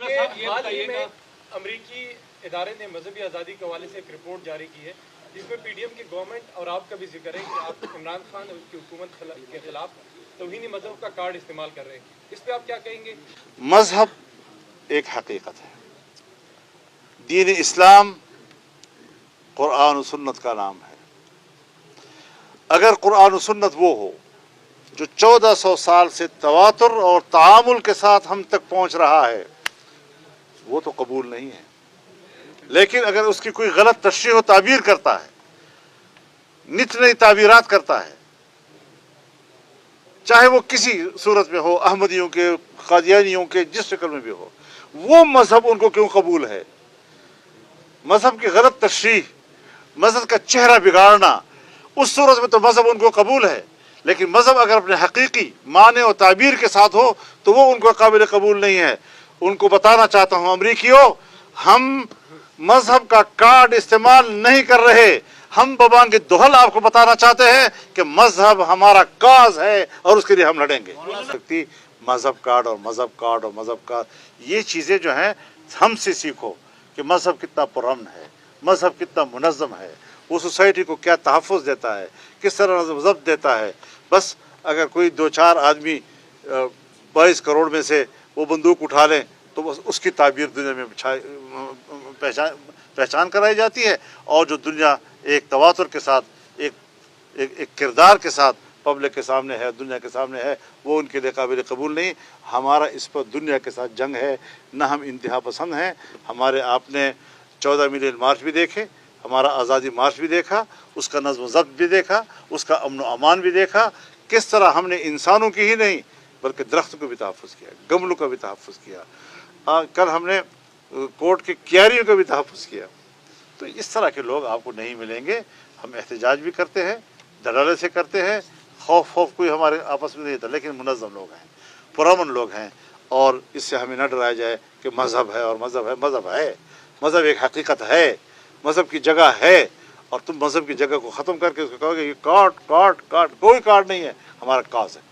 ये हाल ही में अमरीकी इदारे ने मजहबी आज़ादी के हवाले से एक रिपोर्ट जारी की है जिसमें पीडीएम की गवर्नमेंट और आपका भी जिक्र है कि आप इमरान खान और उसकी हुकूमत के खिलाफ तौहीनी मजहब का कार्ड इस्तेमाल कर रहे हैं। इस पे आप क्या कहेंगे? मजहब एक हकीकत है, दीन इस्लाम कुरान और सुन्नत का नाम है। अगर कुरान और सुन्नत वो हो जो 1400 साल से तवातुर और तामुल के साथ हम तक पहुंच रहा है, वो तो कबूल नहीं है। लेकिन अगर उसकी कोई गलत तशरीह व ताबीर करता है, नित नई ताबीरात करता है, चाहे वो किसी सूरत में हो, अहमदियों के, कादियानियों के, जिस शक्ल में भी हो, वो मजहब उनको क्यों कबूल है? मजहब की गलत तशरीह, मजहब का चेहरा बिगाड़ना, उस सूरत में तो मजहब उनको कबूल है। लेकिन मजहब अगर अपने हकीकी माने और ताबीर के साथ हो तो वो उनको काबिल कबूल नहीं है। उनको बताना चाहता हूँ, अमरीकियों, हम मजहब का कार्ड इस्तेमाल नहीं कर रहे। हम बबांग दोहल आपको बताना चाहते हैं कि मजहब हमारा काज है और उसके लिए हम लड़ेंगे। मजहब कार्ड और मजहब कार्ड और मजहब कार्ड, ये चीज़ें जो हैं हमसे सीखो कि मजहब कितना पुरअमन है, मजहब कितना मुनज़्ज़म है, वो सोसाइटी को क्या तहफ़्फ़ुज़ देता है, किस तरह ज़ब्त देता है। बस अगर कोई 2-4 आदमी 22 करोड़ में से वो बंदूक उठा लें तो बस उसकी ताबीर दुनिया में पहचान कराई जाती है, और जो दुनिया एक तवातुर के साथ, एक किरदार के साथ पब्लिक के सामने है, दुनिया के सामने है, वो उनके लिए काबिल कबूल नहीं। हमारा इस पर दुनिया के साथ जंग है, न हम इंतहा पसंद हैं। हमारे आपने 14 मिलियन मार्च भी देखे, हमारा आज़ादी मार्च भी देखा, उसका नज़्म ज़ब्त भी देखा, उसका अमन व अमान भी देखा, किस तरह हमने इंसानों की ही नहीं बल्कि दरख्त को भी तहफ़्फ़ुज़ किया, गमलों का भी तहफ़्फ़ुज़ किया, कल हमने कोर्ट की क्यारियों का भी तहफ़्फ़ुज़ किया। तो इस तरह के लोग आपको नहीं मिलेंगे। हम एहतजाज भी करते हैं, दलाले से करते हैं, खौफ कोई हमारे आपस में नहीं था, लेकिन मुनज़्ज़म लोग हैं, पुरअमन लोग हैं, और इससे हमें न डराया जाए कि मज़हब है और मज़हब है। मज़हब है, मज़हब एक हकीकत है, मज़हब की जगह है, और तुम मज़हब की जगह को ख़त्म करके उसको कहोगे ये कार्ड, कोई कार्ड नहीं है। हमारा काज है।